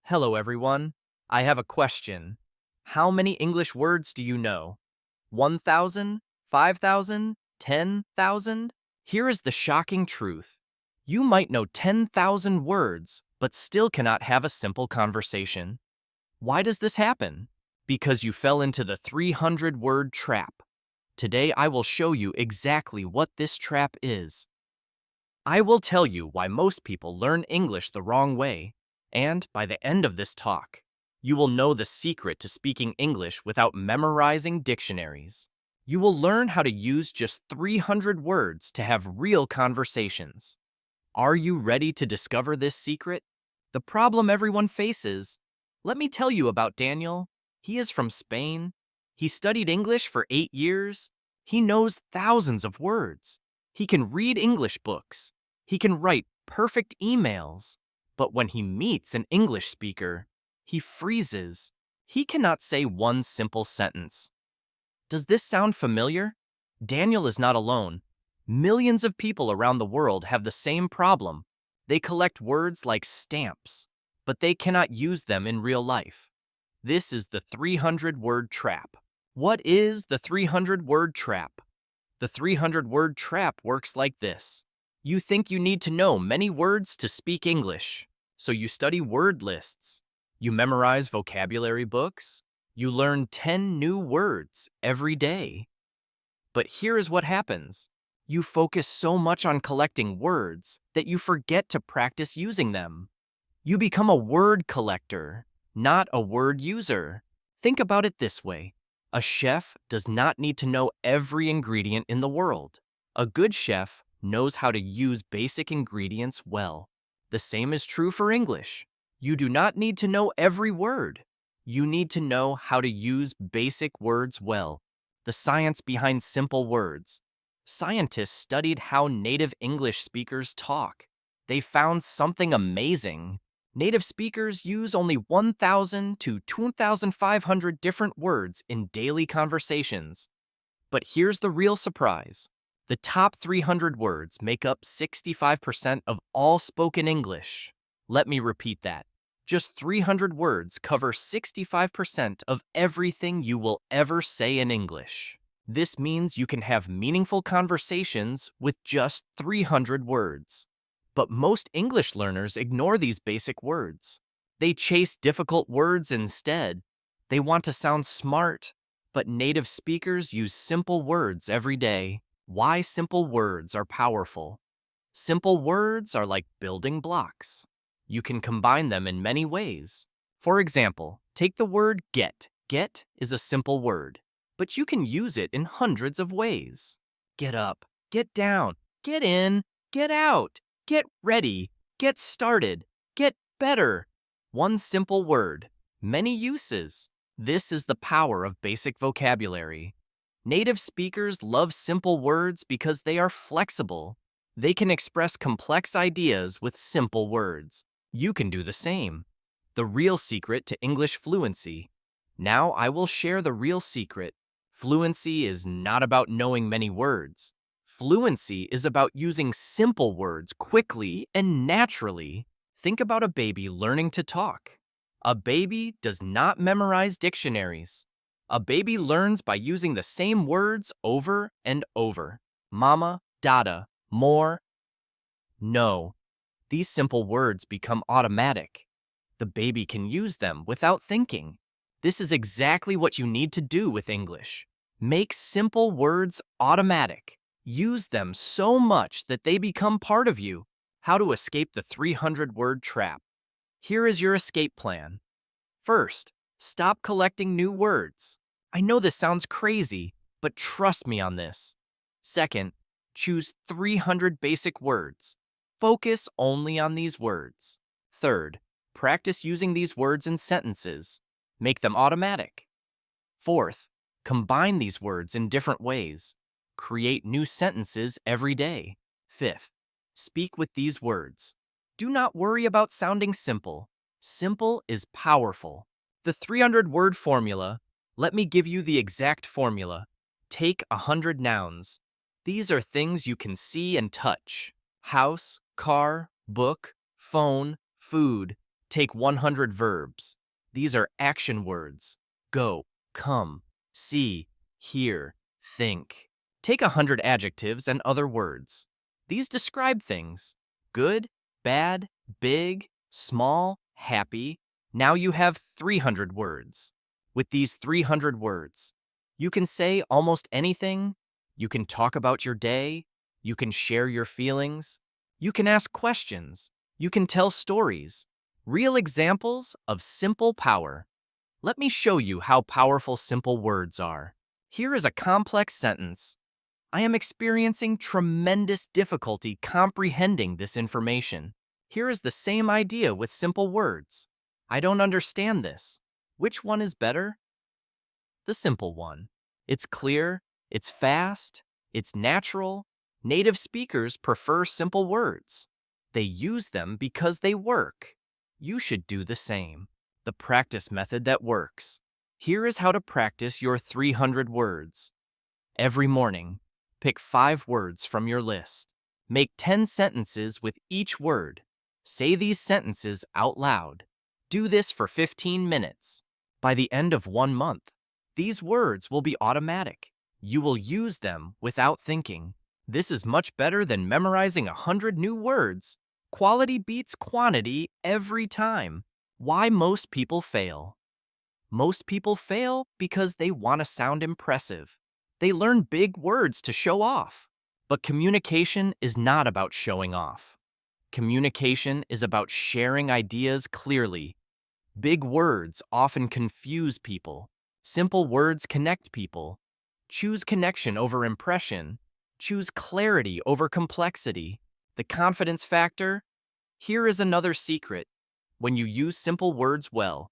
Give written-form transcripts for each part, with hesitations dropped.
Hello, everyone. I have a question. How many English words do you know? 1,000? 5,000? 10,000? Here is the shocking truth. You might know 10,000 words, but still cannot have a simple conversation. Why does this happen? Because you fell into the 300-word trap. Today, I will show you exactly what this trap is. I will tell you why most people learn English the wrong way. And by the end of this talk, you will know the secret to speaking English without memorizing dictionaries. You will learn how to use just 300 words to have real conversations. Are you ready to discover this secret? The problem everyone faces. Let me tell you about Daniel. He is from Spain. He studied English for 8 years. He knows thousands of words. He can read English books. He can write perfect emails. But when he meets an English speaker, he freezes. He cannot say one simple sentence. Does this sound familiar? Daniel is not alone. Millions of people around the world have the same problem. They collect words like stamps, but they cannot use them in real life. This is the 300-word trap. What is the 300-word trap? The 300-word trap works like this. You think you need to know many words to speak English, so you study word lists. You memorize vocabulary books. You learn 10 new words every day. But here is what happens. You focus so much on collecting words that you forget to practice using them. You become a word collector, not a word user. Think about it this way. A chef does not need to know every ingredient in the world. A good chef knows how to use basic ingredients well. The same is true for English. You do not need to know every word. You need to know how to use basic words well. The science behind simple words. Scientists studied how native English speakers talk. They found something amazing. Native speakers use only 1,000 to 2,500 different words in daily conversations. But here's the real surprise. The top 300 words make up 65% of all spoken English. Let me repeat that. Just 300 words cover 65% of everything you will ever say in English. This means you can have meaningful conversations with just 300 words. But most English learners ignore these basic words. They chase difficult words instead. They want to sound smart, but native speakers use simple words every day. Why simple words are powerful. Simple words are like building blocks. You can combine them in many ways. For example, take the word get. Get is a simple word, but you can use it in hundreds of ways. Get up, get down, get in, get out, get ready, get started, get better. One simple word, many uses. This is the power of basic vocabulary. Native speakers love simple words because they are flexible. They can express complex ideas with simple words. You can do the same. The real secret to English fluency. Now I will share the real secret. Fluency is not about knowing many words. Fluency is about using simple words quickly and naturally. Think about a baby learning to talk. A baby does not memorize dictionaries. A baby learns by using the same words over and over. Mama, dada, more, no. These simple words become automatic. The baby can use them without thinking. This is exactly what you need to do with English. Make simple words automatic. Use them so much that they become part of you. How to escape the 300-word trap. Here is your escape plan. First, stop collecting new words. I know this sounds crazy, but trust me on this. Second, choose 300 basic words. Focus only on these words. Third, practice using these words in sentences. Make them automatic. Fourth, combine these words in different ways. Create new sentences every day. Fifth, speak with these words. Do not worry about sounding simple. Simple is powerful. The 300-word formula. Let me give you the exact formula. Take 100 nouns. These are things you can see and touch. House, car, book, phone, food. Take 100 verbs. These are action words. Go, come, see, hear, think. Take 100 adjectives and other words. These describe things. Good, bad, big, small, happy. Now you have 300 words. With these 300 words, you can say almost anything. You can talk about your day. You can share your feelings. You can ask questions. You can tell stories. Real examples of simple power. Let me show you how powerful simple words are. Here is a complex sentence. I am experiencing tremendous difficulty comprehending this information. Here is the same idea with simple words. I don't understand this. Which one is better? The simple one. It's clear, it's fast, it's natural. Native speakers prefer simple words. They use them because they work. You should do the same. The practice method that works. Here is how to practice your 300 words. Every morning, pick 5 words from your list. Make 10 sentences with each word. Say these sentences out loud. Do this for 15 minutes. By the end of 1 month, these words will be automatic. You will use them without thinking. This is much better than memorizing 100 new words. Quality beats quantity every time. Why most people fail? Most people fail because they want to sound impressive. They learn big words to show off. But communication is not about showing off. Communication is about sharing ideas clearly. Big words often confuse people. Simple words connect people. Choose connection over impression. Choose clarity over complexity. The confidence factor? Here is another secret. When you use simple words well,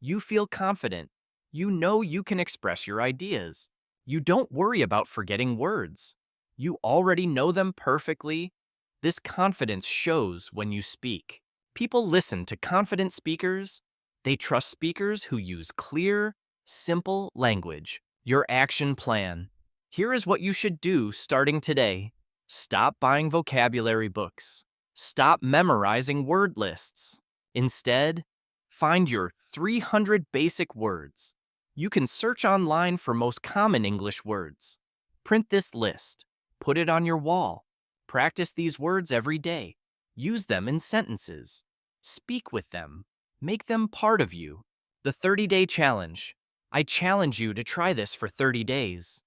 you feel confident. You know you can express your ideas. You don't worry about forgetting words. You already know them perfectly. This confidence shows when you speak. People listen to confident speakers. They trust speakers who use clear, simple language. Your action plan. Here is what you should do starting today. Stop buying vocabulary books. Stop memorizing word lists. Instead, find your 300 basic words. You can search online for most common English words. Print this list. Put it on your wall. Practice these words every day. Use them in sentences. Speak with them. Make them part of you. The 30-day challenge. I challenge you to try this for 30 days.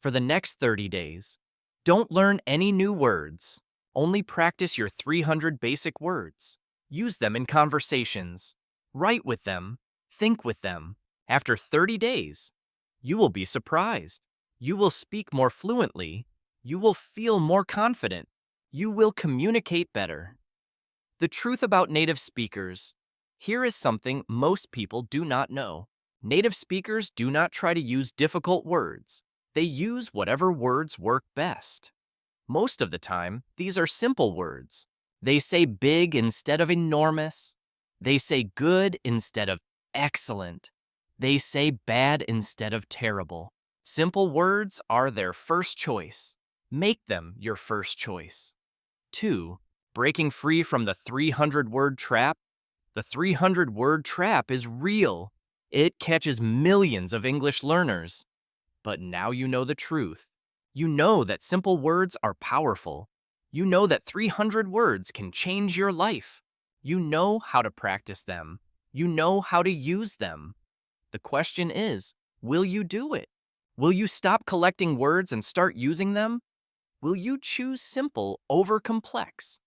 For the next 30 days, don't learn any new words. Only practice your 300 basic words. Use them in conversations. Write with them. Think with them. After 30 days, you will be surprised. You will speak more fluently. You will feel more confident. You will communicate better. The truth about native speakers. Here is something most people do not know. Native speakers do not try to use difficult words. They use whatever words work best. Most of the time, these are simple words. They say big instead of enormous. They say good instead of excellent. They say bad instead of terrible. Simple words are their first choice. Make them your first choice. 2. Breaking free from the 300-word trap. The 300-word trap is real. It catches millions of English learners. But now you know the truth. You know that simple words are powerful. You know that 300 words can change your life. You know how to practice them. You know how to use them. The question is, will you do it? Will you stop collecting words and start using them? Will you choose simple over complex?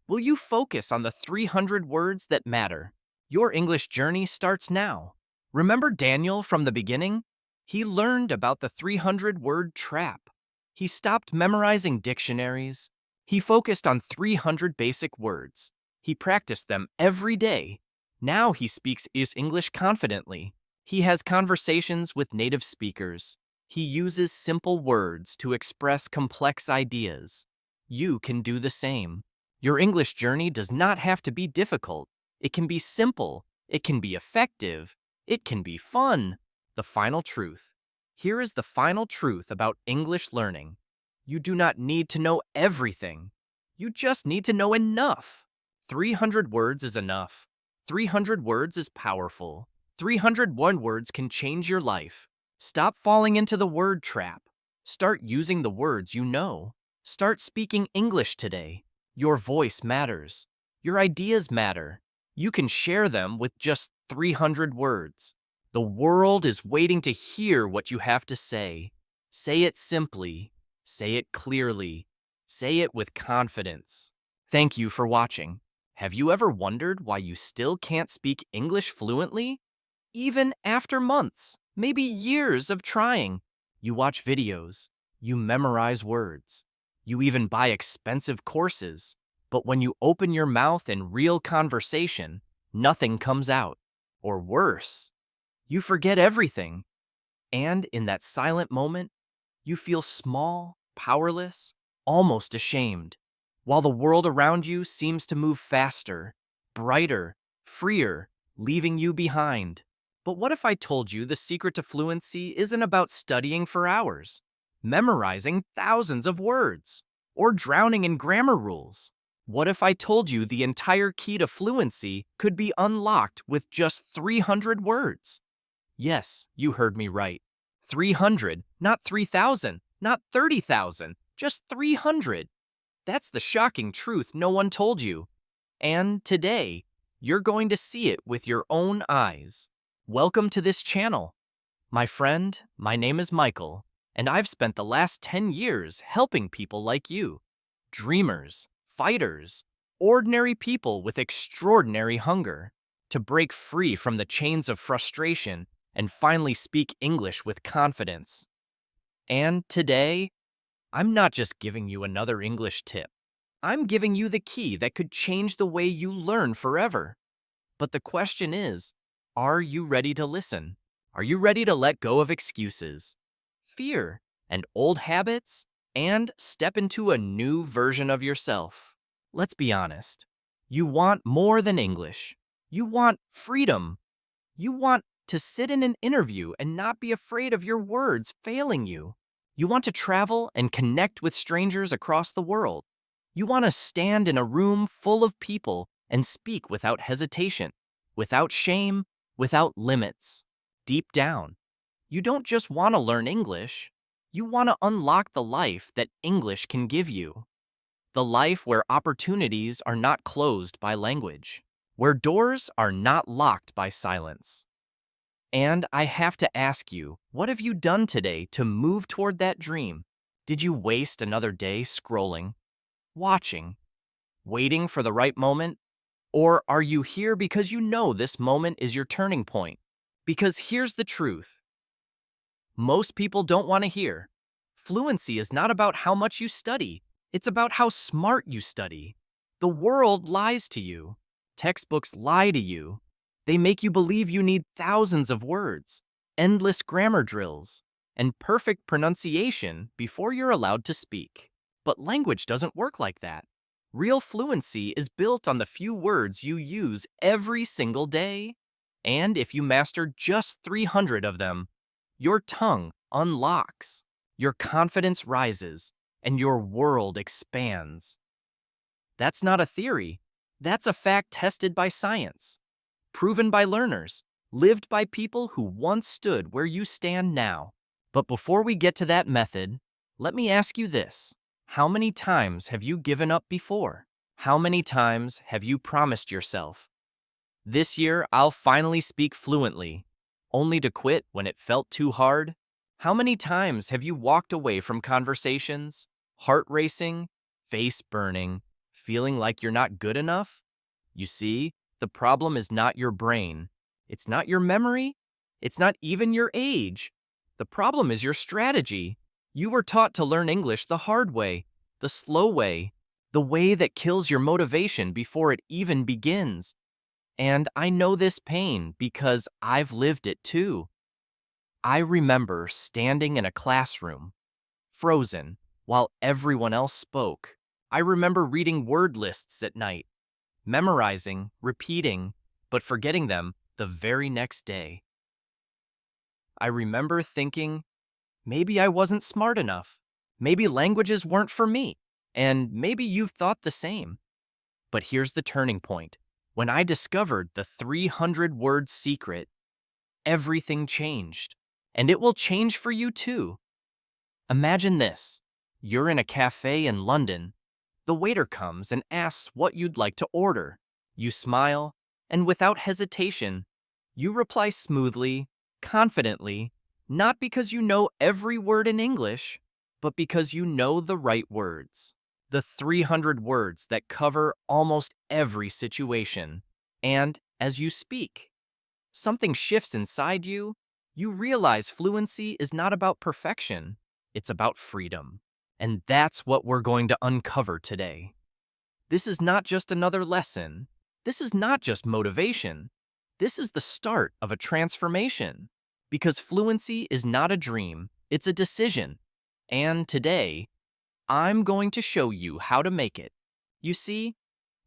Will you focus on the 300 words that matter? Your English journey starts now. Remember Daniel from the beginning? He learned about the 300-word trap. He stopped memorizing dictionaries. He focused on 300 basic words. He practiced them every day. Now he speaks his English confidently. He has conversations with native speakers. He uses simple words to express complex ideas. You can do the same. Your English journey does not have to be difficult. It can be simple. It can be effective. It can be fun. The final truth. Here is the final truth about English learning. You do not need to know everything. You just need to know enough. 300 words is enough. 300 words is powerful. 301 words can change your life. Stop falling into the word trap. Start using the words you know. Start speaking English today. Your voice matters. Your ideas matter. You can share them with just 300 words. The world is waiting to hear what you have to say. Say it simply. Say it clearly. Say it with confidence. Thank you for watching. Have you ever wondered why you still can't speak English fluently? Even after months, maybe years of trying. You watch videos. You memorize words. You even buy expensive courses. But when you open your mouth in real conversation, nothing comes out. Or worse, you forget everything. And in that silent moment, you feel small, powerless, almost ashamed, while the world around you seems to move faster, brighter, freer, leaving you behind. But what if I told you the secret to fluency isn't about studying for hours, memorizing thousands of words, or drowning in grammar rules? What if I told you the entire key to fluency could be unlocked with just 300 words? Yes, you heard me right. 300, not 3,000, not 30,000, just 300. That's the shocking truth no one told you. And today, you're going to see it with your own eyes. Welcome to this channel. My friend, my name is Michael, and I've spent the last 10 years helping people like you. Dreamers, fighters, ordinary people with extraordinary hunger to break free from the chains of frustration and finally speak English with confidence. And today, I'm not just giving you another English tip. I'm giving you the key that could change the way you learn forever. But the question is, are you ready to listen? Are you ready to let go of excuses, fear, and old habits, and step into a new version of yourself? Let's be honest. You want more than English. You want freedom. You want to sit in an interview and not be afraid of your words failing you. You want to travel and connect with strangers across the world. You want to stand in a room full of people and speak without hesitation, without shame, without limits. Deep down, you don't just want to learn English. You want to unlock the life that English can give you. The life where opportunities are not closed by language, where doors are not locked by silence. And I have to ask you, what have you done today to move toward that dream? Did you waste another day scrolling, watching, waiting for the right moment? Or are you here because you know this moment is your turning point? Because here's the truth. Most people don't want to hear. Fluency is not about how much you study. It's about how smart you study. The world lies to you. Textbooks lie to you. They make you believe you need thousands of words, endless grammar drills, and perfect pronunciation before you're allowed to speak. But language doesn't work like that. Real fluency is built on the few words you use every single day. And if you master just 300 of them, your tongue unlocks, your confidence rises, and your world expands. That's not a theory. That's a fact tested by science, proven by learners, lived by people who once stood where you stand now. But before we get to that method, let me ask you this. How many times have you given up before? How many times have you promised yourself, this year I'll finally speak fluently, only to quit when it felt too hard? How many times have you walked away from conversations, heart racing, face burning, feeling like you're not good enough? You see, the problem is not your brain. It's not your memory. It's not even your age. The problem is your strategy. You were taught to learn English the hard way, the slow way, the way that kills your motivation before it even begins. And I know this pain because I've lived it too. I remember standing in a classroom, frozen, while everyone else spoke. I remember reading word lists at night, memorizing, repeating, but forgetting them the very next day. I remember thinking, maybe I wasn't smart enough. Maybe languages weren't for me. And maybe you've thought the same. But here's the turning point. When I discovered the 300-word secret, everything changed. And it will change for you too. Imagine this. You're in a cafe in London. The waiter comes and asks what you'd like to order. You smile, and without hesitation, you reply smoothly, confidently, not because you know every word in English, but because you know the right words. The 300 words that cover almost every situation. And as you speak, something shifts inside you. You realize fluency is not about perfection, it's about freedom. And that's what we're going to uncover today. This is not just another lesson. This is not just motivation. This is the start of a transformation. Because fluency is not a dream, it's a decision. And today, I'm going to show you how to make it. You see,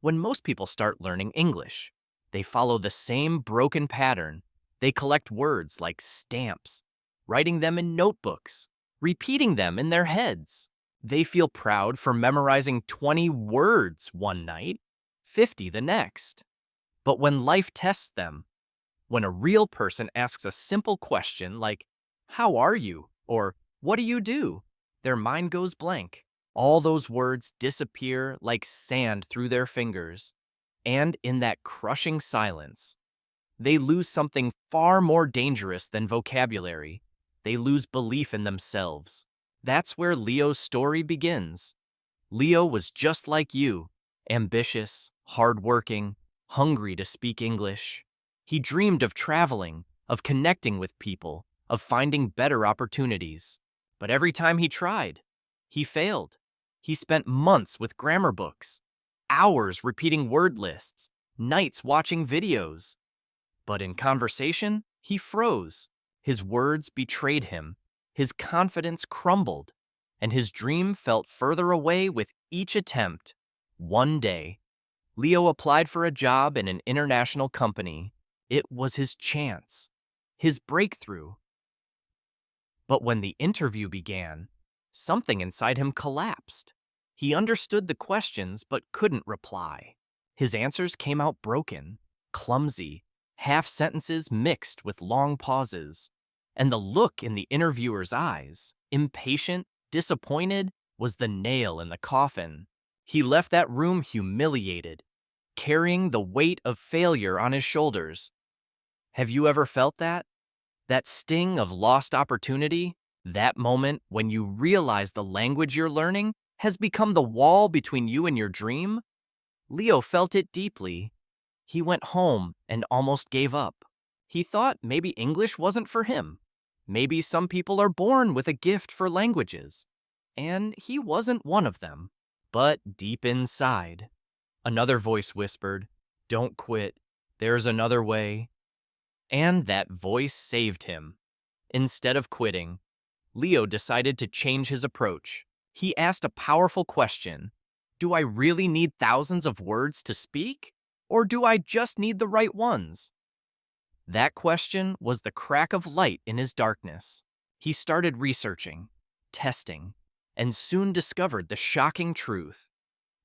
when most people start learning English, they follow the same broken pattern. They collect words like stamps, writing them in notebooks, repeating them in their heads. They feel proud for memorizing 20 words one night, 50 the next. But when life tests them, when a real person asks a simple question like, "How are you?" or "What do you do?" their mind goes blank. All those words disappear like sand through their fingers. And in that crushing silence, they lose something far more dangerous than vocabulary. They lose belief in themselves. That's where Leo's story begins. Leo was just like you, ambitious, hardworking, hungry to speak English. He dreamed of traveling, of connecting with people, of finding better opportunities. But every time he tried, he failed. He spent months with grammar books, hours repeating word lists, nights watching videos. But in conversation, he froze. His words betrayed him. His confidence crumbled, and his dream felt further away with each attempt. One day, Leo applied for a job in an international company. It was his chance, his breakthrough. But when the interview began, something inside him collapsed. He understood the questions but couldn't reply. His answers came out broken, clumsy, half sentences mixed with long pauses. And the look in the interviewer's eyes, impatient, disappointed, was the nail in the coffin. He left that room humiliated, carrying the weight of failure on his shoulders. Have you ever felt that? That sting of lost opportunity? That moment when you realize the language you're learning has become the wall between you and your dream? Leo felt it deeply. He went home and almost gave up. He thought maybe English wasn't for him. Maybe some people are born with a gift for languages. And he wasn't one of them. But deep inside, another voice whispered, "Don't quit. There's another way." And that voice saved him. Instead of quitting, Leo decided to change his approach. He asked a powerful question. Do I really need thousands of words to speak? Or do I just need the right ones? That question was the crack of light in his darkness. He started researching, testing, and soon discovered the shocking truth.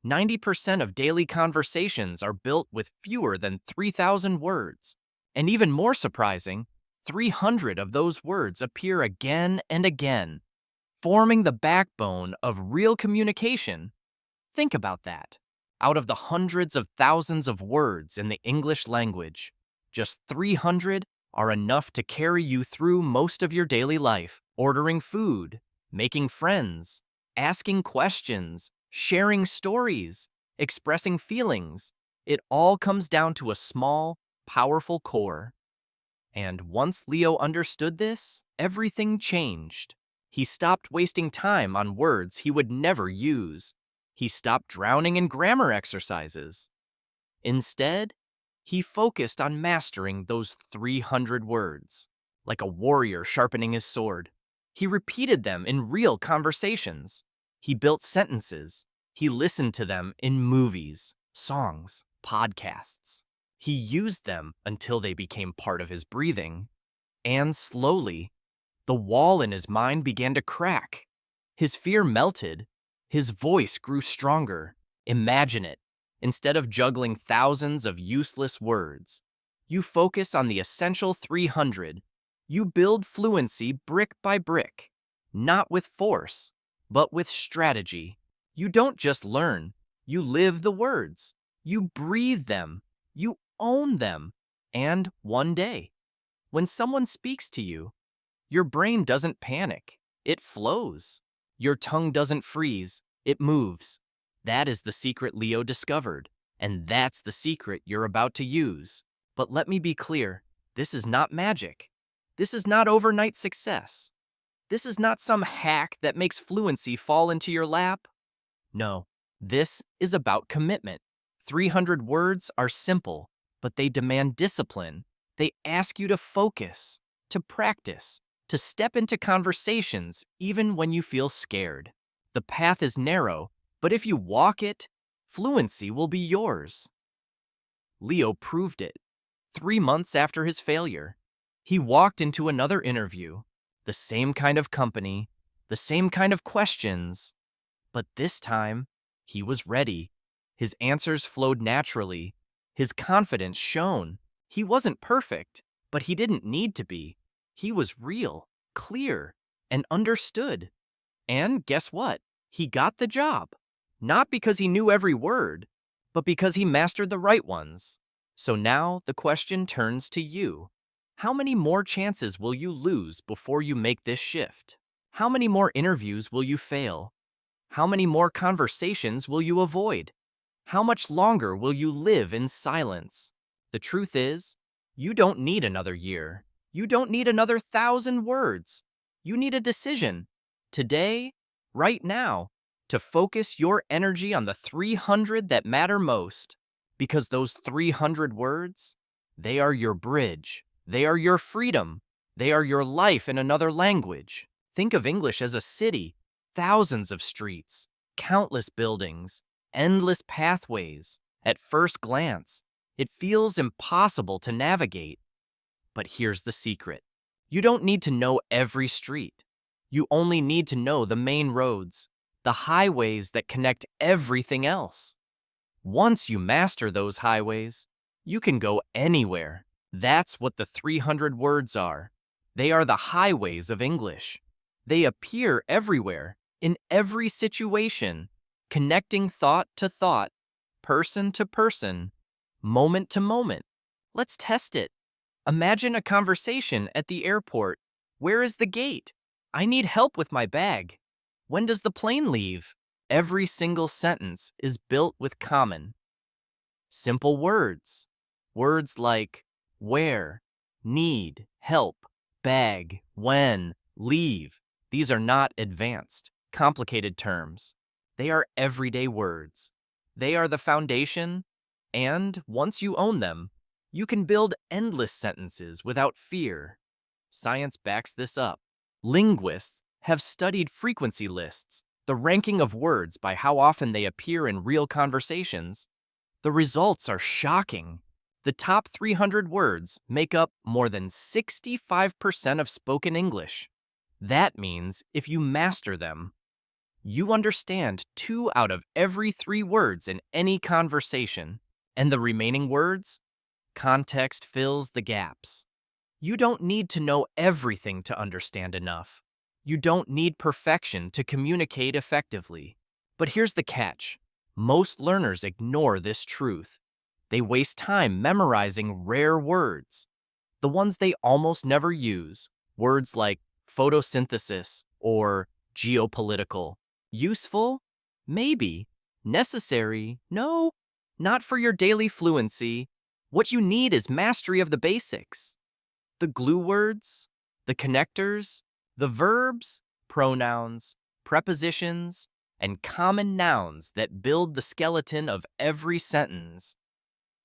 90% of daily conversations are built with fewer than 3,000 words. And even more surprising, 300 of those words appear again and again, forming the backbone of real communication. Think about that. Out of the hundreds of thousands of words in the English language, just 300 are enough to carry you through most of your daily life. Ordering food, making friends, asking questions, sharing stories, expressing feelings. It all comes down to a small, powerful core. And once Leo understood this, everything changed. He stopped wasting time on words he would never use. He stopped drowning in grammar exercises. Instead, he focused on mastering those 300 words. Like a warrior sharpening his sword, he repeated them in real conversations. He built sentences. He listened to them in movies, songs, podcasts. He used them until they became part of his breathing. And slowly, the wall in his mind began to crack. His fear melted. His voice grew stronger. Imagine it. Instead of juggling thousands of useless words, you focus on the essential 300. You build fluency brick by brick, not with force, but with strategy. You don't just learn, you live the words. You breathe them, you own them. And one day, when someone speaks to you, your brain doesn't panic, it flows. Your tongue doesn't freeze, it moves. That is the secret Leo discovered, and that's the secret you're about to use. But let me be clear, this is not magic. This is not overnight success. This is not some hack that makes fluency fall into your lap. No, this is about commitment. 300 words are simple, but they demand discipline. They ask you to focus, to practice, to step into conversations even when you feel scared. The path is narrow, but if you walk it, fluency will be yours. Leo proved it. 3 months after his failure, he walked into another interview, the same kind of company, the same kind of questions, but this time, he was ready. His answers flowed naturally. His confidence shone. He wasn't perfect, but he didn't need to be. He was real, clear, and understood. And guess what? He got the job. Not because he knew every word, but because he mastered the right ones. So now the question turns to you. How many more chances will you lose before you make this shift? How many more interviews will you fail? How many more conversations will you avoid? How much longer will you live in silence? The truth is, you don't need another year. You don't need another 1,000 words. You need a decision. Today, right now, to focus your energy on the 300 that matter most. Because those 300 words, they are your bridge. They are your freedom. They are your life in another language. Think of English as a city. Thousands of streets, countless buildings, endless pathways. At first glance, it feels impossible to navigate. But here's the secret. You don't need to know every street. You only need to know the main roads, the highways that connect everything else. Once you master those highways, you can go anywhere. That's what the 300 words are. They are the highways of English. They appear everywhere, in every situation, connecting thought to thought, person to person, moment to moment. Let's test it. Imagine a conversation at the airport. Where is the gate? I need help with my bag. When does the plane leave? Every single sentence is built with common, simple words. Words like where, need, help, bag, when, leave. These are not advanced, complicated terms. They are everyday words. They are the foundation, and once you own them, you can build endless sentences without fear. Science backs this up. Linguists have studied frequency lists, the ranking of words by how often they appear in real conversations. The results are shocking. The top 300 words make up more than 65% of spoken English. That means if you master them, you understand 2 out of every 3 words in any conversation. And the remaining words? Context fills the gaps. You don't need to know everything to understand enough. You don't need perfection to communicate effectively. But here's the catch. Most learners ignore this truth. They waste time memorizing rare words, the ones they almost never use, words like photosynthesis or geopolitical. Useful? Maybe. Necessary? No. Not for your daily fluency. What you need is mastery of the basics. The glue words, the connectors, the verbs, pronouns, prepositions, and common nouns that build the skeleton of every sentence.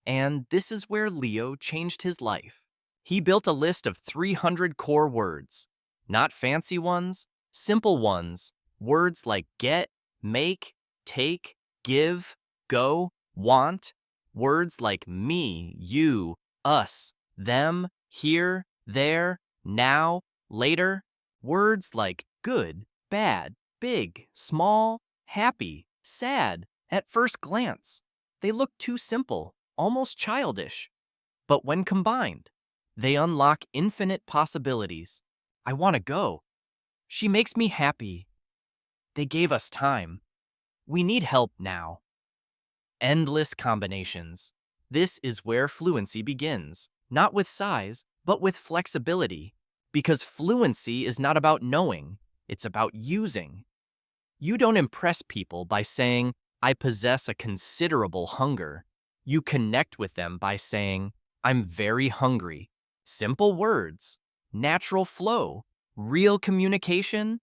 And this is where Leo changed his life. He built a list of 300 core words. Not fancy ones, simple ones. Words like get, make, take, give, go, want. Words like me, you, us, them, here, there, now, later. Words like good, bad, big, small, happy, sad, at first glance. They look too simple, almost childish. But when combined, they unlock infinite possibilities. I want to go. She makes me happy. They gave us time. We need help now. Endless combinations. This is where fluency begins, not with size, but with flexibility. Because fluency is not about knowing, it's about using. You don't impress people by saying, I possess a considerable hunger. You connect with them by saying, I'm very hungry. Simple words, natural flow, real communication.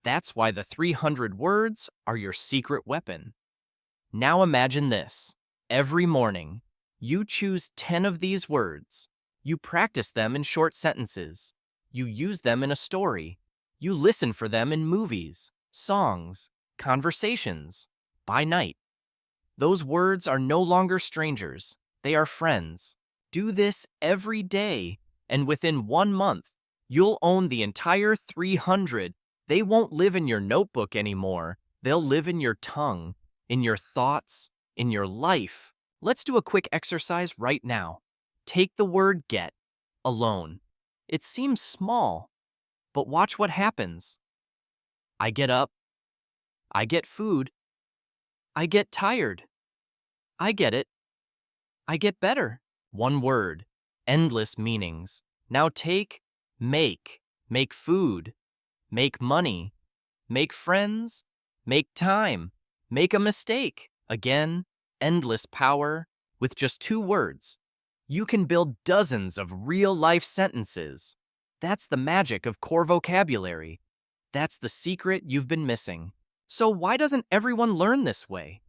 That's why the 300 words are your secret weapon. Now imagine this. Every morning, you choose 10 of these words. You practice them in short sentences. You use them in a story. You listen for them in movies, songs, conversations. By night, those words are no longer strangers. They are friends. Do this every day, and within 1 month, you'll own the entire 300. They won't live in your notebook anymore. They'll live in your tongue, in your thoughts, in your life. Let's do a quick exercise right now. Take the word get, alone. It seems small, but watch what happens. I get up. I get food. I get tired. I get it. I get better. One word, endless meanings. Now take make. Make food. Make money. Make friends. Make time. Make a mistake. Again, endless power. With just 2 words, you can build dozens of real-life sentences. That's the magic of core vocabulary. That's the secret you've been missing. So why doesn't everyone learn this way?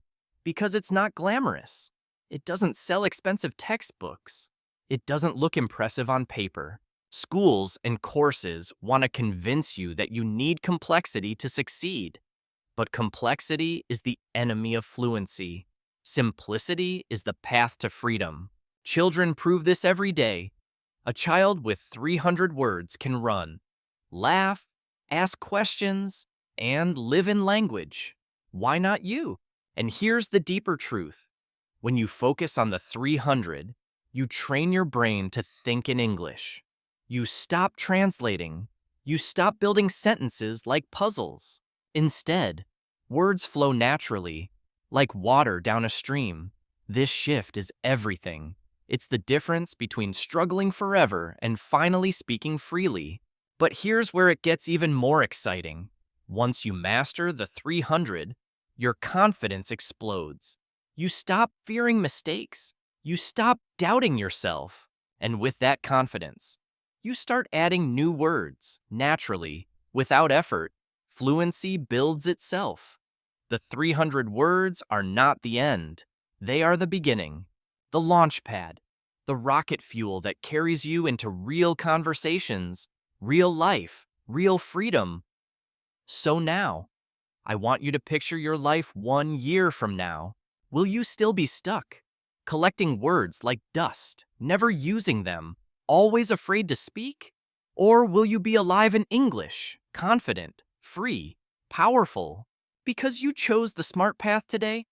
Because it's not glamorous. It doesn't sell expensive textbooks. It doesn't look impressive on paper. Schools and courses want to convince you that you need complexity to succeed. But complexity is the enemy of fluency. Simplicity is the path to freedom. Children prove this every day. A child with 300 words can run, laugh, ask questions, and live in language. Why not you? And here's the deeper truth. When you focus on the 300, you train your brain to think in English. You stop translating. You stop building sentences like puzzles. Instead, words flow naturally, like water down a stream. This shift is everything. It's the difference between struggling forever and finally speaking freely. But here's where it gets even more exciting. Once you master the 300, your confidence explodes. You stop fearing mistakes. You stop doubting yourself. And with that confidence, you start adding new words, naturally, without effort. Fluency builds itself. The 300 words are not the end. They are the beginning, the launch pad, the rocket fuel that carries you into real conversations, real life, real freedom. So now, I want you to picture your life 1 year from now. Will you still be stuck, collecting words like dust, never using them, always afraid to speak? Or will you be alive in English, confident, free, powerful? Because you chose the smart path today,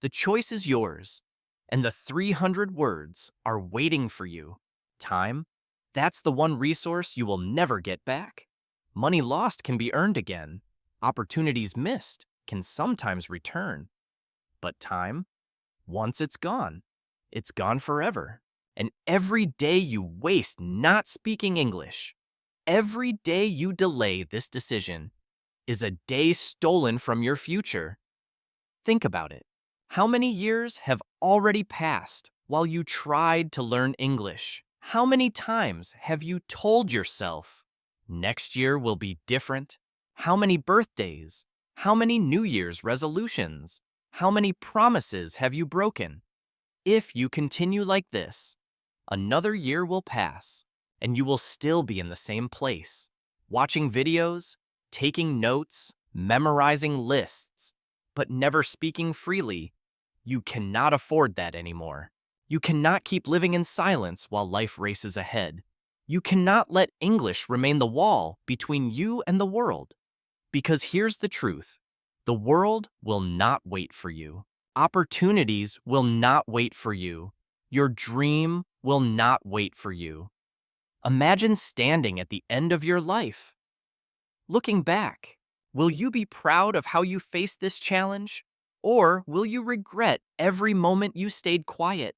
the choice is yours, and the 300 words are waiting for you. Time? That's the one resource you will never get back. Money lost can be earned again. Opportunities missed can sometimes return. But time? Once it's gone forever. And every day you waste not speaking English, every day you delay this decision, is a day stolen from your future. Think about it. How many years have already passed while you tried to learn English? How many times have you told yourself, next year will be different? How many birthdays? How many New Year's resolutions? How many promises have you broken? If you continue like this, another year will pass, and you will still be in the same place, watching videos, taking notes, memorizing lists, but never speaking freely. You cannot afford that anymore. You cannot keep living in silence while life races ahead. You cannot let English remain the wall between you and the world. Because here's the truth. The world will not wait for you. Opportunities will not wait for you. Your dream will not wait for you. Imagine standing at the end of your life. Looking back, will you be proud of how you faced this challenge? Or will you regret every moment you stayed quiet?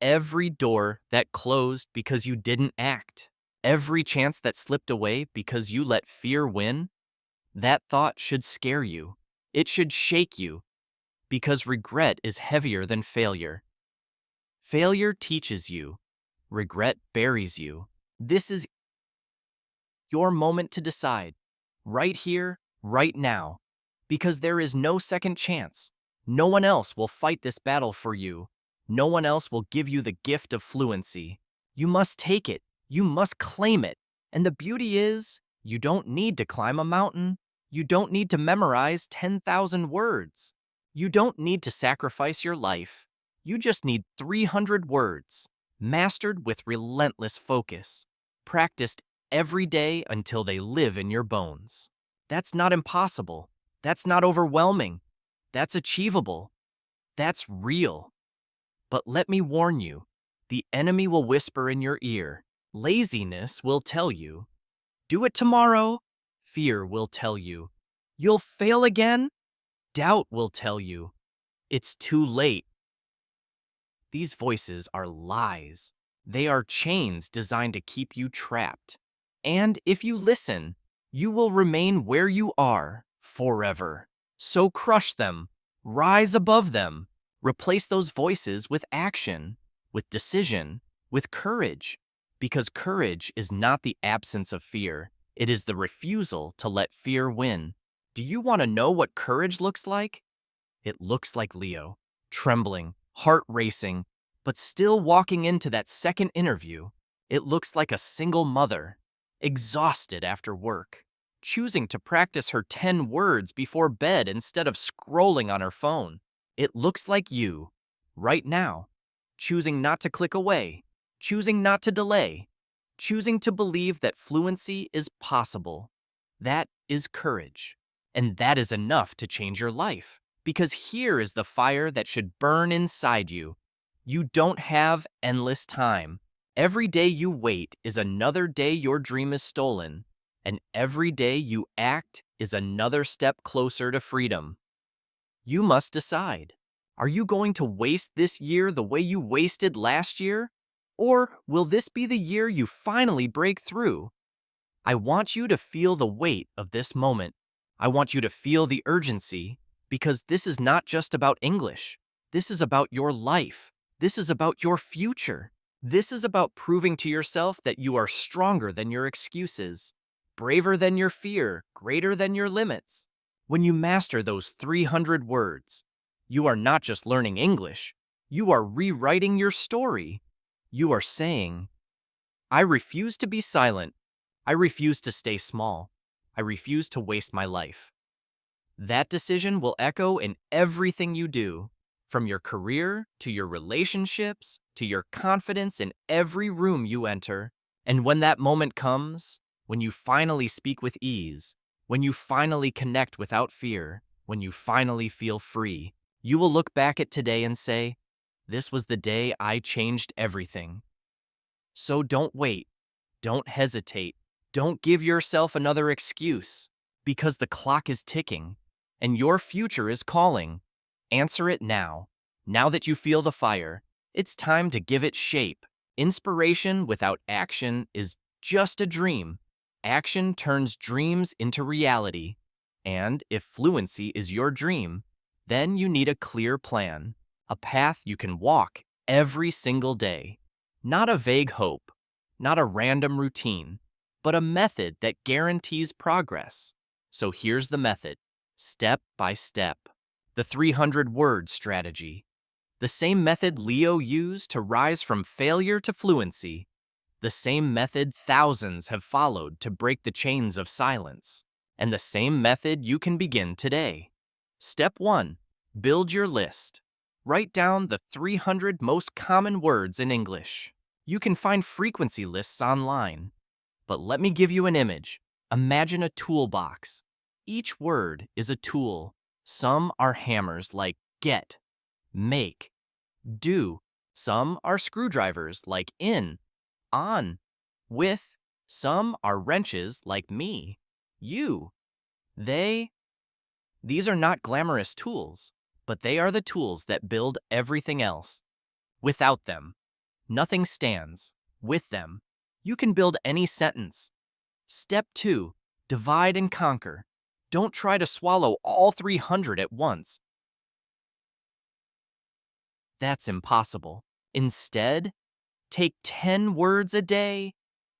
Every door that closed because you didn't act? Every chance that slipped away because you let fear win? That thought should scare you. It should shake you, because regret is heavier than failure. Failure teaches you. Regret buries you. This is your moment to decide, right here, right now, because there is no second chance. No one else will fight this battle for you. No one else will give you the gift of fluency. You must take it. You must claim it. And the beauty is, you don't need to climb a mountain. You don't need to memorize 10,000 words. You don't need to sacrifice your life. You just need 300 words, mastered with relentless focus, practiced every day until they live in your bones. That's not impossible. That's not overwhelming. That's achievable. That's real. But let me warn you, the enemy will whisper in your ear. Laziness will tell you, do it tomorrow. Fear will tell you, you'll fail again. Doubt will tell you, it's too late. These voices are lies. They are chains designed to keep you trapped. And if you listen, you will remain where you are forever. So crush them, rise above them, replace those voices with action, with decision, with courage. Because courage is not the absence of fear, it is the refusal to let fear win. Do you want to know what courage looks like? It looks like Leo, trembling, heart racing, but still walking into that second interview. It looks like a single mother, exhausted after work, choosing to practice her 10 words before bed instead of scrolling on her phone. It looks like you, right now, choosing not to click away, choosing not to delay, choosing to believe that fluency is possible. That is courage. And that is enough to change your life. Because here is the fire that should burn inside you. You don't have endless time. Every day you wait is another day your dream is stolen. And every day you act is another step closer to freedom. You must decide. Are you going to waste this year the way you wasted last year? Or will this be the year you finally break through? I want you to feel the weight of this moment. I want you to feel the urgency, because this is not just about English. This is about your life. This is about your future. This is about proving to yourself that you are stronger than your excuses, braver than your fear, greater than your limits. When you master those 300 words, you are not just learning English. You are rewriting your story. You are saying, I refuse to be silent. I refuse to stay small. I refuse to waste my life. That decision will echo in everything you do, from your career to your relationships to your confidence in every room you enter. And when that moment comes, when you finally speak with ease, when you finally connect without fear, when you finally feel free, you will look back at today and say, this was the day I changed everything. So don't wait. Don't hesitate. Don't give yourself another excuse, because the clock is ticking and your future is calling. Answer it now. Now that you feel the fire, it's time to give it shape. Inspiration without action is just a dream. Action turns dreams into reality. And if fluency is your dream, then you need a clear plan, a path you can walk every single day. Not a vague hope, not a random routine, but a method that guarantees progress. So here's the method, step by step. The 300-word strategy. The same method Leo used to rise from failure to fluency. The same method thousands have followed to break the chains of silence. And the same method you can begin today. Step 1. Build your list. Write down the 300 most common words in English. You can find frequency lists online. But let me give you an image. Imagine a toolbox. Each word is a tool. Some are hammers like get, make, do. Some are screwdrivers like in, on, with. Some are wrenches like me, you, they. These are not glamorous tools, but they are the tools that build everything else. Without them, nothing stands. With them, you can build any sentence. Step 2. Divide and conquer. Don't try to swallow all 300 at once. That's impossible. Instead, take 10 words a day.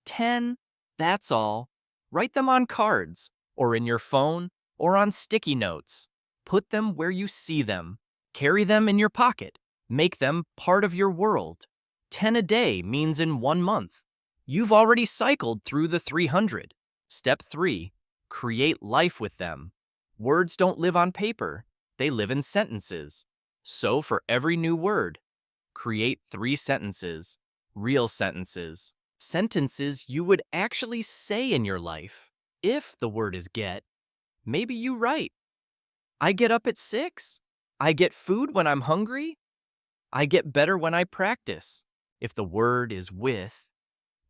10, that's all. Write them on cards, or in your phone, or on sticky notes. Put them where you see them. Carry them in your pocket. Make them part of your world. 10 a day means in 1 month. You've already cycled through the 300. Step 3. Create life with them. Words don't live on paper. They live in sentences. So for every new word, create 3 sentences. Real sentences. Sentences you would actually say in your life. If the word is get, maybe you write, I get up at 6. I get food when I'm hungry. I get better when I practice. If the word is with,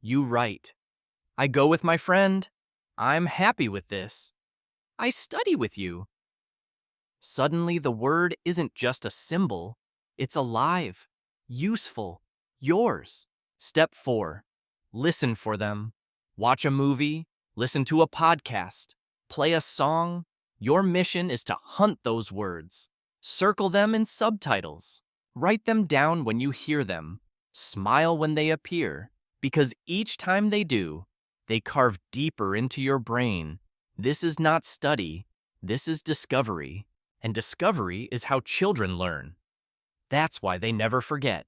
you write, I go with my friend. I'm happy with this. I study with you. Suddenly the word isn't just a symbol. It's alive, useful, yours. Step 4. Listen for them. Watch a movie, listen to a podcast, play a song. Your mission is to hunt those words. Circle them in subtitles. Write them down when you hear them. Smile when they appear, because each time they do, they carve deeper into your brain. This is not study, this is discovery. And discovery is how children learn. That's why they never forget.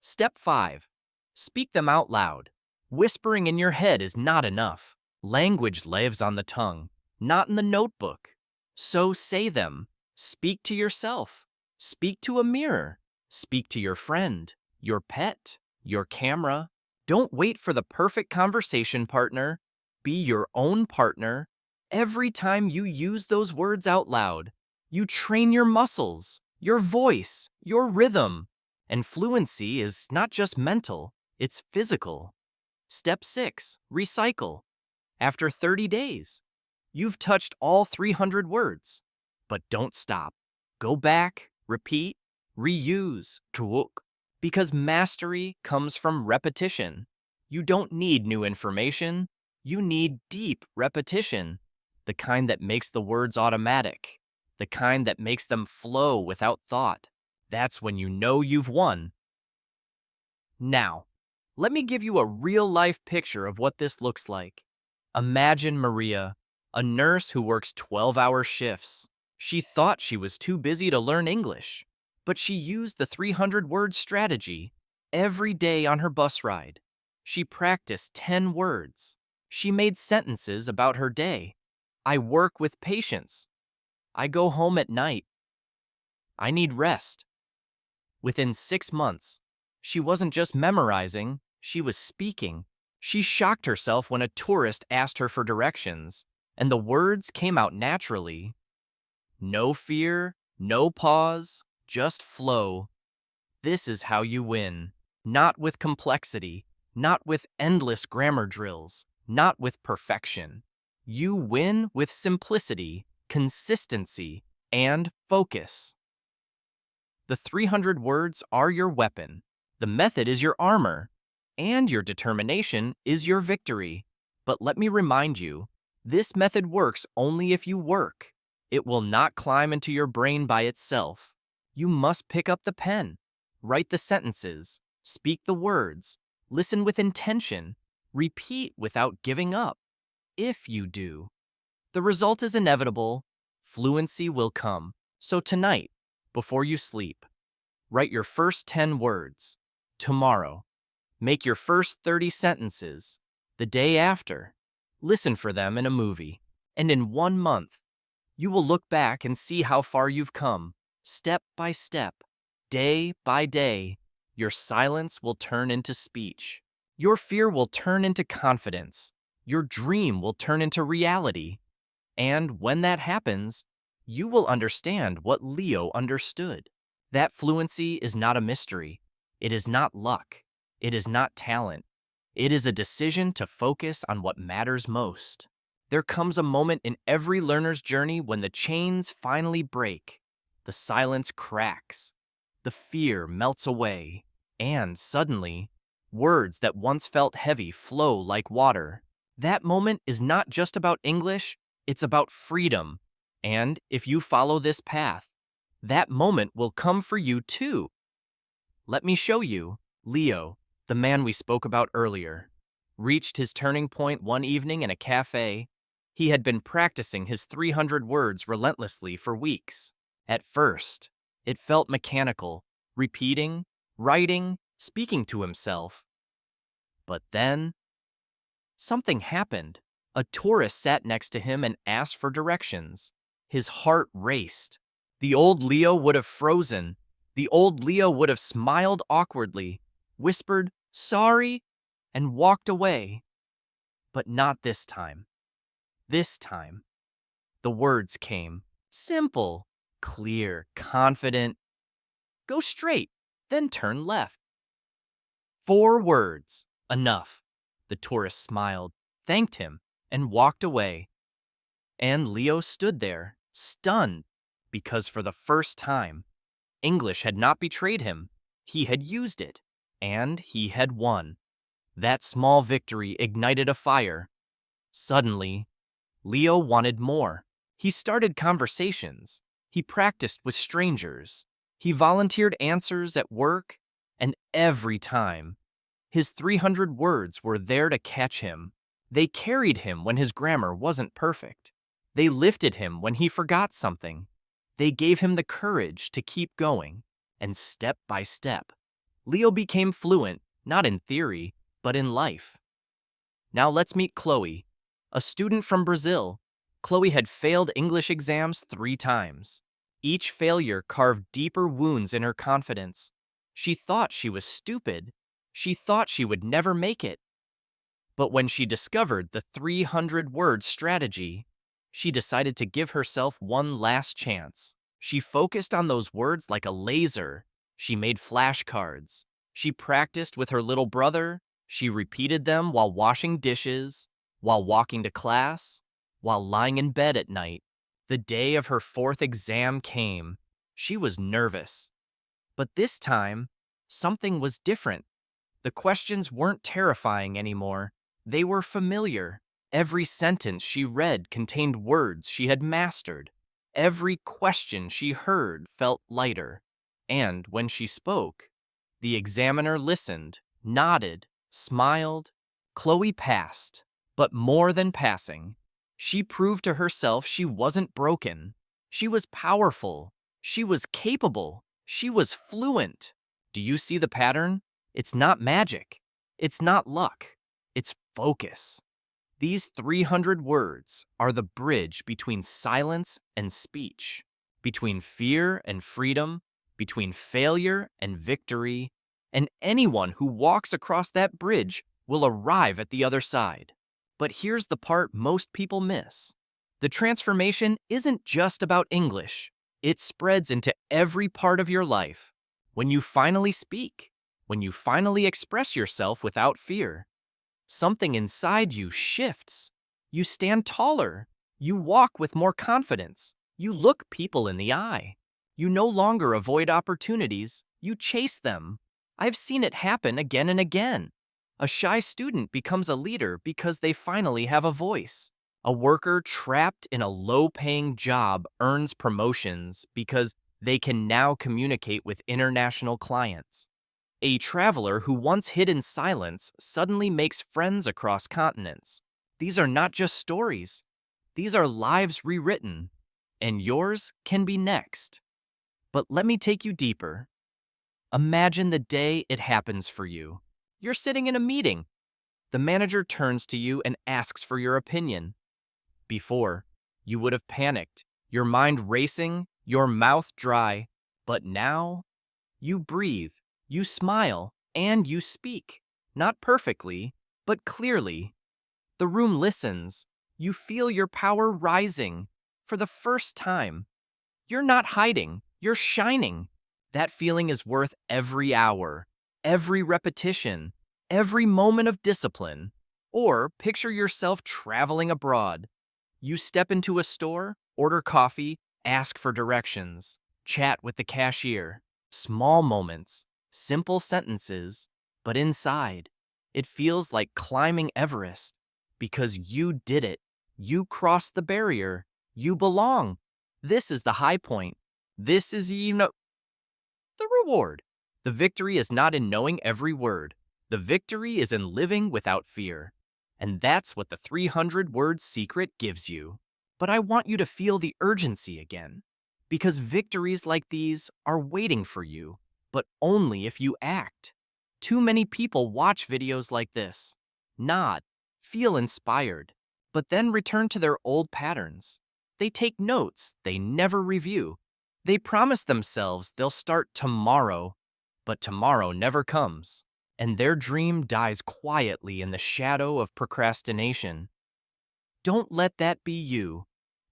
Step 5. Speak them out loud. Whispering in your head is not enough. Language lives on the tongue, not in the notebook. So say them. Speak to yourself. Speak to a mirror. Speak to your friend, your pet, your camera. Don't wait for the perfect conversation partner. Be your own partner. Every time you use those words out loud, you train your muscles, your voice, your rhythm. And fluency is not just mental, it's physical. Step 6. Recycle. After 30 days, you've touched all 300 words. But don't stop. Go back, repeat, reuse, tuuk, because mastery comes from repetition. You don't need new information. You need deep repetition. The kind that makes the words automatic. The kind that makes them flow without thought. That's when you know you've won. Now, let me give you a real-life picture of what this looks like. Imagine Maria, a nurse who works 12-hour shifts. She thought she was too busy to learn English, but she used the 300-word strategy every day on her bus ride. She practiced 10 words. She made sentences about her day. I work with patients. I go home at night. I need rest. Within 6 months, she wasn't just memorizing, she was speaking. She shocked herself when a tourist asked her for directions, and the words came out naturally. No fear, no pause, just flow. This is how you win. Not with complexity, not with endless grammar drills, not with perfection. You win with simplicity, consistency, and focus. The 300 words are your weapon. The method is your armor. And your determination is your victory. But let me remind you, this method works only if you work. It will not climb into your brain by itself. You must pick up the pen, write the sentences, speak the words, listen with intention, repeat without giving up. If you do, the result is inevitable. Fluency will come. So tonight, before you sleep, write your first 10 words. Tomorrow, make your first 30 sentences. The day after, listen for them in a movie. And in 1 month, you will look back and see how far you've come. Step by step, day by day, your silence will turn into speech. Your fear will turn into confidence. Your dream will turn into reality. And when that happens, you will understand what Leo understood. That fluency is not a mystery. It is not luck. It is not talent. It is a decision to focus on what matters most. There comes a moment in every learner's journey when the chains finally break, the silence cracks, the fear melts away, and suddenly, words that once felt heavy flow like water. That moment is not just about English, it's about freedom. And if you follow this path, that moment will come for you too. Let me show you. Leo, the man we spoke about earlier, reached his turning point one evening in a cafe. He had been practicing his 300 words relentlessly for weeks. At first, it felt mechanical, repeating, writing, speaking to himself. But then, something happened. A tourist sat next to him and asked for directions. His heart raced. The old Leo would have frozen. The old Leo would have smiled awkwardly, whispered, "Sorry," and walked away. But not this time. This time, the words came. Simple, clear, confident. Go straight, then turn left. 4 words. Enough. The tourist smiled, thanked him, and walked away. And Leo stood there, stunned, because for the first time, English had not betrayed him. He had used it, and he had won. That small victory ignited a fire. Suddenly, Leo wanted more. He started conversations. He practiced with strangers. He volunteered answers at work, and every time, his 300 words were there to catch him. They carried him when his grammar wasn't perfect. They lifted him when he forgot something. They gave him the courage to keep going. And step by step, Leo became fluent, not in theory, but in life. Now let's meet Chloe, a student from Brazil. Chloe had failed English exams 3 times. Each failure carved deeper wounds in her confidence. She thought she was stupid. She thought she would never make it. But when she discovered the 300-word strategy, she decided to give herself one last chance. She focused on those words like a laser. She made flashcards. She practiced with her little brother. She repeated them while washing dishes, while walking to class, while lying in bed at night. The day of her 4th exam came. She was nervous. But this time, something was different. The questions weren't terrifying anymore. They were familiar. Every sentence she read contained words she had mastered. Every question she heard felt lighter. And when she spoke, the examiner listened, nodded, smiled. Chloe passed, but more than passing. She proved to herself she wasn't broken. She was powerful. She was capable. She was fluent. Do you see the pattern? It's not magic. It's not luck. It's focus. These 300 words are the bridge between silence and speech, between fear and freedom, between failure and victory, and anyone who walks across that bridge will arrive at the other side. But here's the part most people miss. The transformation isn't just about English. It spreads into every part of your life. When you finally speak, when you finally express yourself without fear, something inside you shifts. You stand taller. You walk with more confidence. You look people in the eye. You no longer avoid opportunities. You chase them. I've seen it happen again and again. A shy student becomes a leader because they finally have a voice. A worker trapped in a low-paying job earns promotions because they can now communicate with international clients. A traveler who once hid in silence suddenly makes friends across continents. These are not just stories. These are lives rewritten, and yours can be next. But let me take you deeper. Imagine the day it happens for you. You're sitting in a meeting. The manager turns to you and asks for your opinion. Before, you would have panicked, your mind racing, your mouth dry. But now, you breathe. You smile, and you speak. Not perfectly, but clearly. The room listens. You feel your power rising. For the first time, You're not hiding, you're shining. That feeling is worth every hour, every repetition, every moment of discipline. Or picture yourself traveling abroad. You step into a store, order coffee, ask for directions, chat with the cashier. Small moments, simple sentences, but inside, it feels like climbing Everest because you did it. You crossed the barrier. You belong. This is the high point. This is, the reward. The victory is not in knowing every word. The victory is in living without fear. And that's what the 300 words secret gives you. But I want you to feel the urgency again. Because victories like these are waiting for you, but only if you act. Too many people watch videos like this, nod, feel inspired, but then return to their old patterns. They take notes they never review. They promise themselves they'll start tomorrow, but tomorrow never comes, and their dream dies quietly in the shadow of procrastination. Don't let that be you.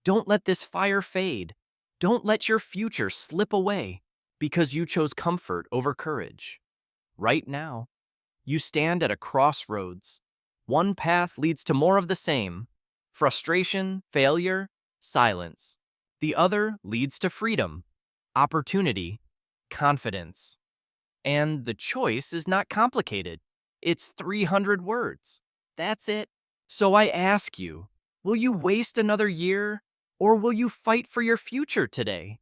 Don't let this fire fade. Don't let your future slip away because you chose comfort over courage. Right now, you stand at a crossroads. One path leads to more of the same: frustration, failure, silence. The other leads to freedom, opportunity, confidence. And the choice is not complicated. It's 300 words. That's it. So I ask you, will you waste another year, or will you fight for your future today?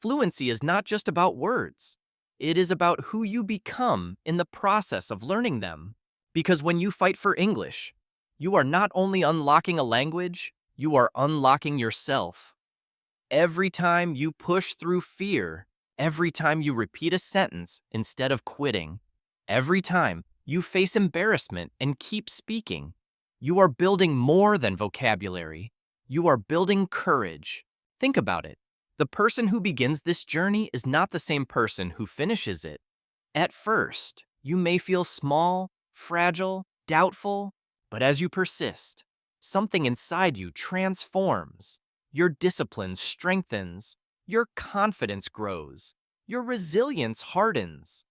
Fluency is not just about words. It is about who you become in the process of learning them. Because when you fight for English, you are not only unlocking a language, you are unlocking yourself. Every time you push through fear, every time you repeat a sentence instead of quitting, every time you face embarrassment and keep speaking, you are building more than vocabulary. You are building courage. Think about it. The person who begins this journey is not the same person who finishes it. At first, you may feel small, fragile, doubtful, but as you persist, something inside you transforms. Your discipline strengthens, your confidence grows, your resilience hardens.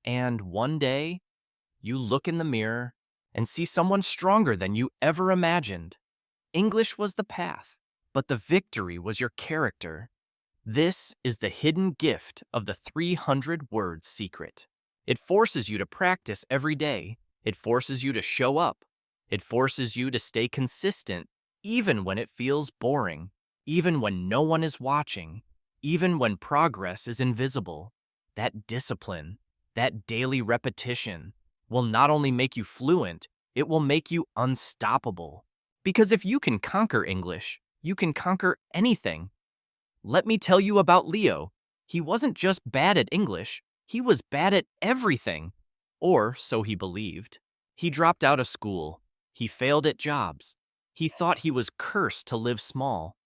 And one day, you look in the mirror and see someone stronger than you ever imagined. English was the path, but the victory was your character. This is the hidden gift of the 300 words secret. It forces you to practice every day. It forces you to show up. It forces you to stay consistent, even when it feels boring, even when no one is watching, even when progress is invisible. That discipline, that daily repetition, will not only make you fluent, it will make you unstoppable. Because if you can conquer English, you can conquer anything. Let me tell you about Leo. He wasn't just bad at English, he was bad at everything. Or so he believed. He dropped out of school. He failed at jobs. He thought he was cursed to live small.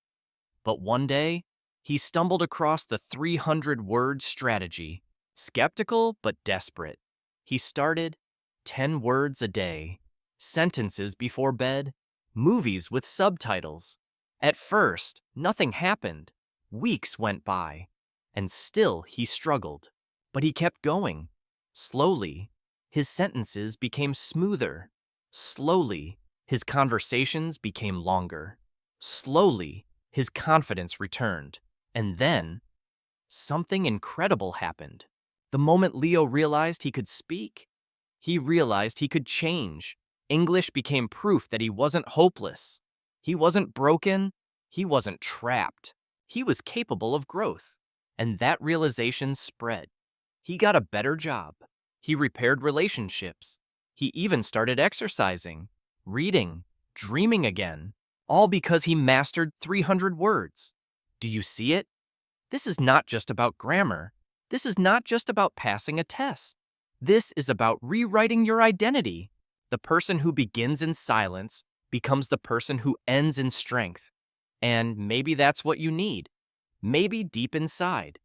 But one day, he stumbled across the 300-word strategy. Skeptical but desperate. He started 10 words a day, sentences before bed, movies with subtitles. At first, nothing happened. Weeks went by, and still he struggled. But he kept going. Slowly, his sentences became smoother. Slowly, his conversations became longer. Slowly, his confidence returned. And then, something incredible happened. The moment Leo realized he could speak, he realized he could change. English became proof that he wasn't hopeless. He wasn't broken. He wasn't trapped. He was capable of growth. And that realization spread. He got a better job. He repaired relationships. He even started exercising, reading, dreaming again, all because he mastered 300 words. Do you see it? This is not just about grammar. This is not just about passing a test. This is about rewriting your identity. The person who begins in silence becomes the person who ends in strength. And maybe that's what you need. Maybe deep inside,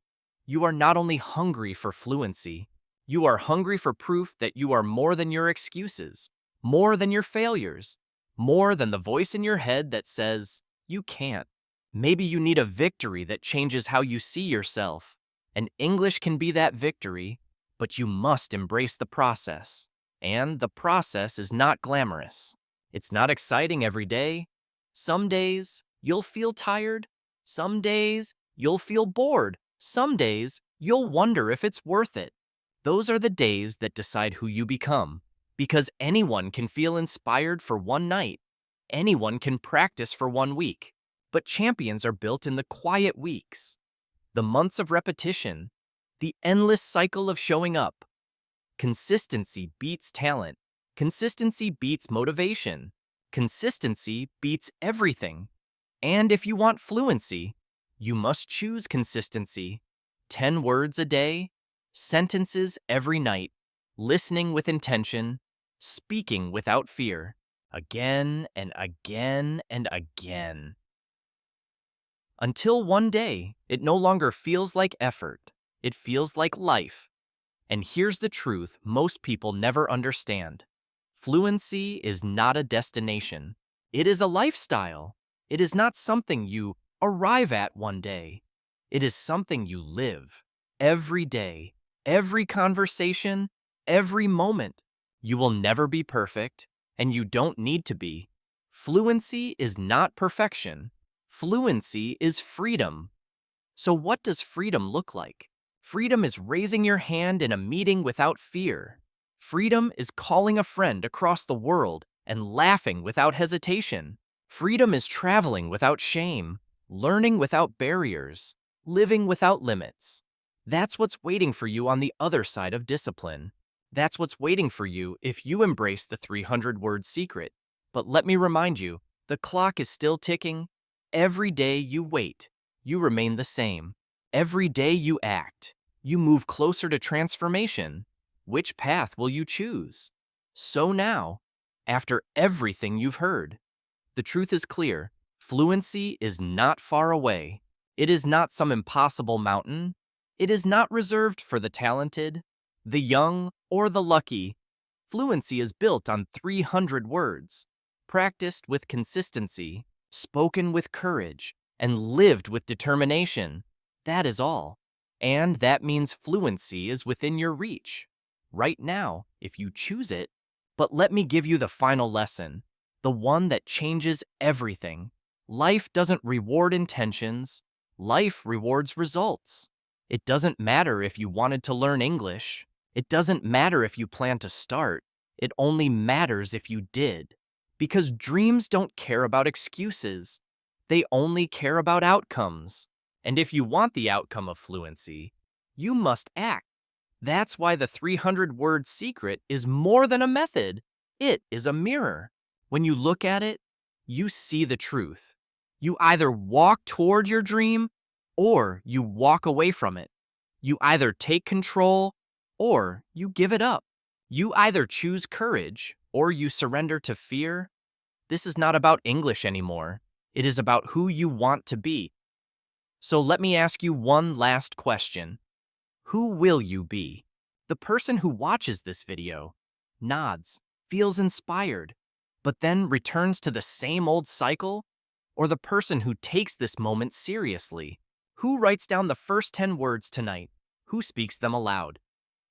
you are not only hungry for fluency, you are hungry for proof that you are more than your excuses, more than your failures, more than the voice in your head that says, you can't. Maybe you need a victory that changes how you see yourself. And English can be that victory, but you must embrace the process. And the process is not glamorous. It's not exciting every day. Some days, you'll feel tired. Some days, you'll feel bored. Some days, you'll wonder if it's worth it. Those are the days that decide who you become. Because anyone can feel inspired for one night. Anyone can practice for 1 week. But champions are built in the quiet weeks, the months of repetition, the endless cycle of showing up. Consistency beats talent. Consistency beats motivation. Consistency beats everything. And if you want fluency, you must choose consistency. 10 words a day, sentences every night, listening with intention, speaking without fear, again and again and again. Until one day, it no longer feels like effort. It feels like life. And here's the truth most people never understand. Fluency is not a destination. It is a lifestyle. It is not something you arrive at one day. It is something you live every day, every conversation, every moment. You will never be perfect, and you don't need to be. Fluency is not perfection. Fluency is freedom. So what does freedom look like? Freedom is raising your hand in a meeting without fear. Freedom is calling a friend across the world and laughing without hesitation. Freedom is traveling without shame, learning without barriers, living without limits. That's what's waiting for you on the other side of discipline. That's what's waiting for you if you embrace the 300-word secret. But let me remind you, the clock is still ticking. Every day you wait, you remain the same. Every day you act, you move closer to transformation. Which path will you choose? So now, after everything you've heard, the truth is clear. Fluency is not far away. It is not some impossible mountain. It is not reserved for the talented, the young, or the lucky. Fluency is built on 300 words, practiced with consistency, spoken with courage, and lived with determination. That is all. And that means fluency is within your reach. Right now, if you choose it. But let me give you the final lesson, the one that changes everything. Life doesn't reward intentions. Life rewards results. It doesn't matter if you wanted to learn English. It doesn't matter if you plan to start. It only matters if you did. Because dreams don't care about excuses. They only care about outcomes. And if you want the outcome of fluency, you must act. That's why the 300-word secret is more than a method. It is a mirror. When you look at it, you see the truth. You either walk toward your dream or you walk away from it. You either take control or you give it up. You either choose courage or you surrender to fear. This is not about English anymore. It is about who you want to be. So let me ask you one last question. Who will you be? The person who watches this video, nods, feels inspired, but then returns to the same old cycle? Or the person who takes this moment seriously? Who writes down the first 10 words tonight? Who speaks them aloud?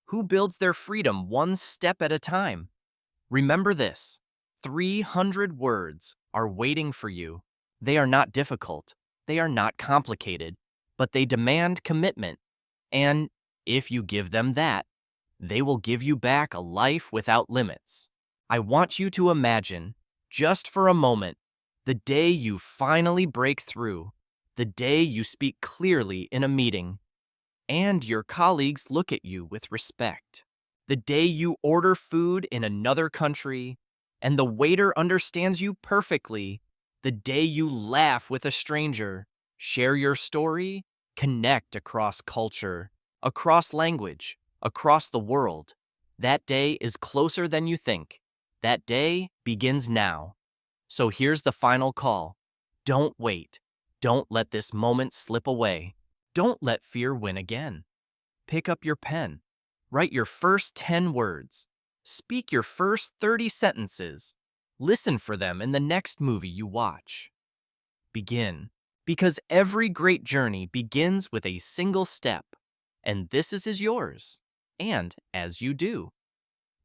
Who builds their freedom one step at a time? Remember this, 300 words are waiting for you. They are not difficult. They are not complicated, but they demand commitment. And if you give them that, they will give you back a life without limits. I want you to imagine, just for a moment, the day you finally break through, the day you speak clearly in a meeting, and your colleagues look at you with respect. The day you order food in another country, and the waiter understands you perfectly. The day you laugh with a stranger, share your story, connect across culture, across language, across the world. That day is closer than you think. That day begins now. So here's the final call. Don't wait. Don't let this moment slip away. Don't let fear win again. Pick up your pen. Write your first 10 words. Speak your first 30 sentences. Listen for them in the next movie you watch. Begin. Because every great journey begins with a single step, and this is yours. And as you do,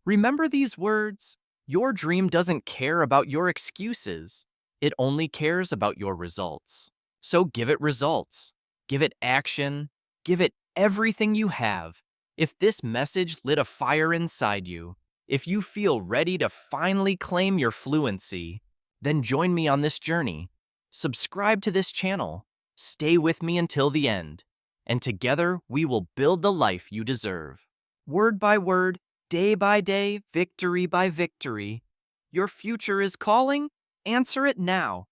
remember these words: your dream doesn't care about your excuses, it only cares about your results. So give it results, give it action, give it everything you have. If this message lit a fire inside you, if you feel ready to finally claim your fluency, then join me on this journey. Subscribe to this channel, stay with me until the end, and together we will build the life you deserve. Word by word, day by day, victory by victory. Your future is calling. Answer it now.